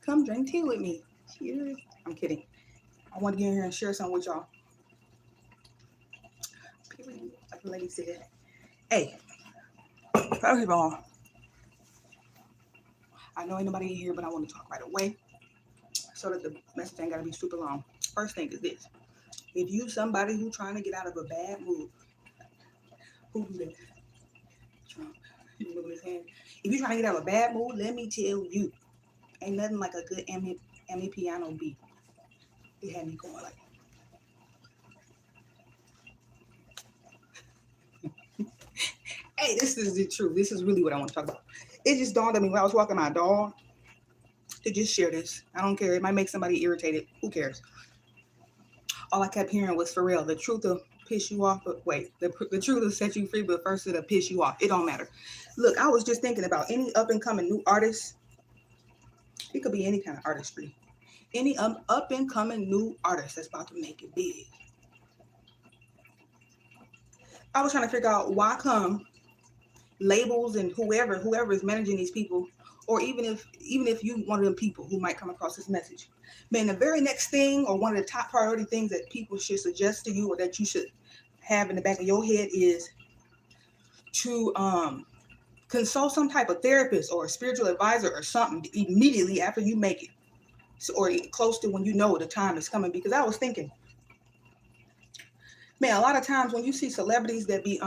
Come drink tea with me. Cheers. I'm kidding. I want to get in here and share something with y'all. Period. Like the lady said. Hey, first of all, I know ain't nobody in here, but I want to talk right away so that the message ain't got to be super long. First thing is this. If you somebody who trying to get out of a bad mood, who do that? Trump. He's moving his hand. If you trying to get out of a bad mood, let me tell you, ain't nothing like a good Amy piano beat. It had me going like, hey, this is the truth. This is really what I want to talk about. It just dawned on me when I was walking my dog to just share this. I don't care. It might make somebody irritated. Who cares? All I kept hearing was, for real, the truth will piss you off, but wait, the truth will set you free, but first it'll piss you off. It don't matter. Look, I was just thinking about any up-and-coming new artist. It could be any kind of artistry. Any up-and-coming new artist that's about to make it big. I was trying to figure out why come labels and whoever is managing these people, or even if you one of them people who might come across this message, man, the very next thing or one of the top priority things that people should suggest to you or that you should have in the back of your head is to consult some type of therapist or a spiritual advisor or something immediately after you make it, or close to when you know the time is coming. Because I was thinking, man, a lot of times when you see celebrities that be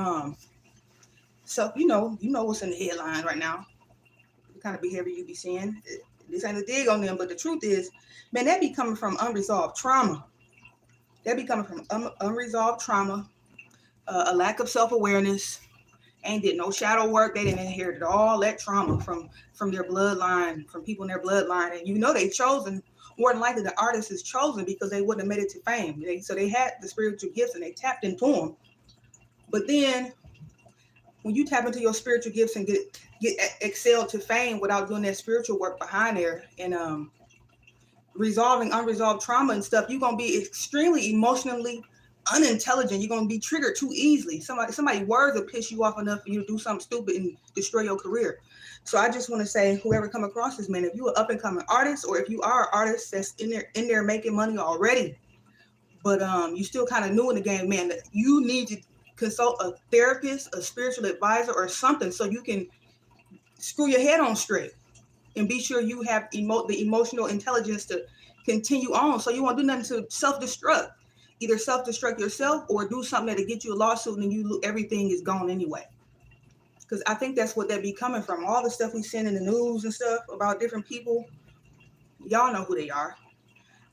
so you know what's in the headline right now, the kind of behavior you be seeing. This ain't a dig on them, but the truth is, man, that be coming from unresolved trauma. That be coming from unresolved trauma, a lack of self-awareness, ain't did no shadow work. They didn't inherit all that trauma from their bloodline, from people in their bloodline. And you know they chosen, more than likely the artist is chosen because they wouldn't have made it to fame. So they had the spiritual gifts and they tapped into them. But then when you tap into your spiritual gifts and get excel to fame without doing that spiritual work behind there and resolving unresolved trauma and stuff, you're gonna be extremely emotionally unintelligent. You're gonna be triggered too easily. Somebody words will piss you off enough for you to do something stupid and destroy your career. So I just want to say, whoever come across this, man, if you're an up and coming artist, or if you are an artist that's in there making money already, but you still kind of new in the game, man, you need to consult a therapist, a spiritual advisor, or something so you can screw your head on straight and be sure you have the emotional intelligence to continue on. So you won't do nothing to self-destruct. Either self-destruct yourself or do something that'll get you a lawsuit and everything is gone anyway. Because I think that's what that be coming from. All the stuff we send in the news and stuff about different people, y'all know who they are.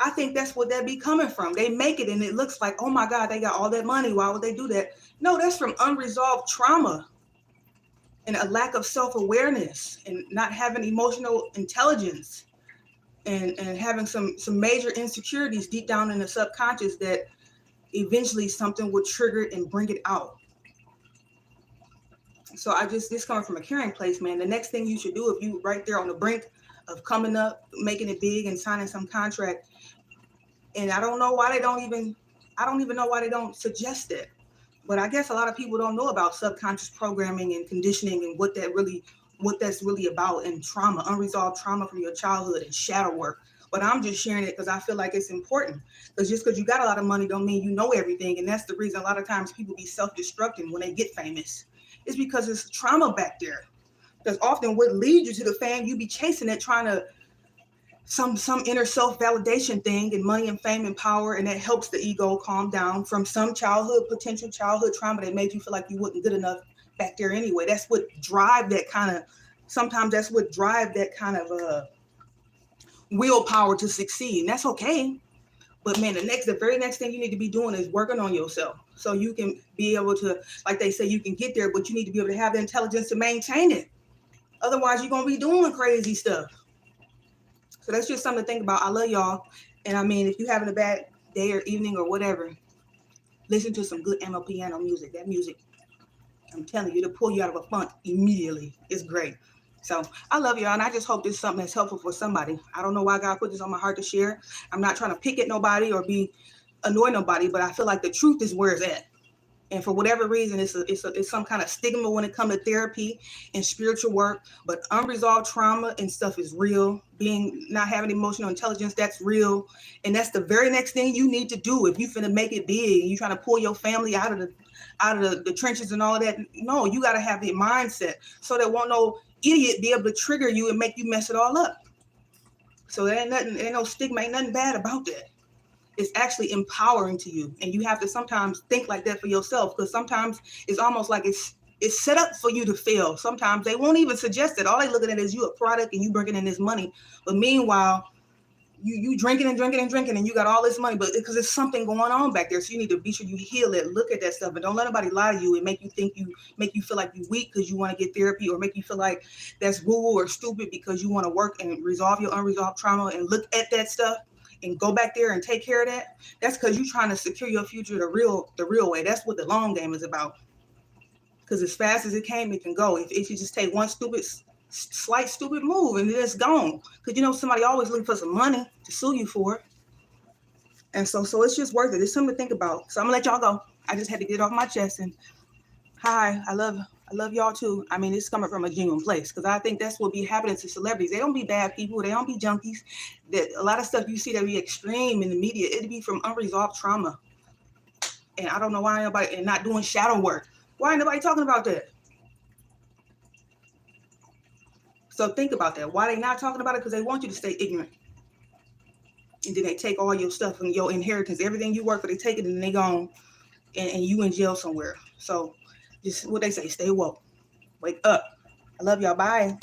I think that's what that be coming from. They make it and it looks like, oh my God, they got all that money. Why would they do that? No, that's from unresolved trauma and a lack of self-awareness and not having emotional intelligence and having some major insecurities deep down in the subconscious that eventually something would trigger it and bring it out. So this coming from a caring place, man. The next thing you should do if you right there on the brink of coming up, making it big and signing some contract, and I don't even know why they don't suggest it. But I guess a lot of people don't know about subconscious programming and conditioning and what that's really about, and trauma, unresolved trauma from your childhood and shadow work. But I'm just sharing it because I feel like it's important. Because just because you got a lot of money don't mean you know everything. And that's the reason a lot of times people be self-destructing when they get famous. It's because there's trauma back there. Because often what leads you to the fame, you be chasing it, trying to some inner self-validation thing and money and fame and power, and that helps the ego calm down from some potential childhood trauma that made you feel like you wasn't good enough back there anyway. That's what drive that kind of willpower to succeed, and that's okay. But man, the very next thing you need to be doing is working on yourself so you can be able to, like they say, you can get there, but you need to be able to have the intelligence to maintain it. Otherwise, you're gonna be doing crazy stuff. So that's just something to think about. I love y'all. And I mean, if you're having a bad day or evening or whatever, listen to some good piano music. That music, I'm telling you, it'll pull you out of a funk immediately. It's great. So I love y'all. And I just hope this is something that's helpful for somebody. I don't know why God put this on my heart to share. I'm not trying to pick at nobody or annoy nobody, but I feel like the truth is where it's at. And for whatever reason, it's some kind of stigma when it comes to therapy and spiritual work. But unresolved trauma and stuff is real. Not having emotional intelligence, that's real. And that's the very next thing you need to do if you finna make it big and you trying to pull your family out of the trenches and all of that. No, you got to have the mindset so that won't no idiot be able to trigger you and make you mess it all up. So there ain't no stigma, ain't nothing bad about that. It's actually empowering to you. And you have to sometimes think like that for yourself, because sometimes it's almost like it's set up for you to fail. Sometimes they won't even suggest it. All they looking at is you a product and you bringing in this money. But meanwhile, you drinking and drinking and drinking and you got all this money, but because there's something going on back there. So you need to be sure you heal it, look at that stuff, and don't let nobody lie to you and make you feel like you're weak because you want to get therapy, or make you feel like that's woo or stupid because you want to work and resolve your unresolved trauma and look at that stuff and go back there and take care of that. That's because you're trying to secure your future the real way. That's what the long game is about. Because as fast as it came, it can go. If you just take one slight stupid move and then it's gone. Because somebody always looking for some money to sue you for it. And so it's just worth it. It's something to think about. So I'm gonna let y'all go. I just had to get it off my chest. And hi, I love y'all too. I mean, it's coming from a genuine place, because I think that's what be happening to celebrities. They don't be bad people. They don't be junkies. That a lot of stuff you see that be extreme in the media, it'd be from unresolved trauma. And I don't know why nobody, and not doing shadow work. Why ain't nobody talking about that? So think about that. Why they not talking about it? Because they want you to stay ignorant. And then they take all your stuff and your inheritance, everything you work for, they take it and they gone, and you in jail somewhere. So just what they say, stay woke. Wake up. I love y'all. Bye.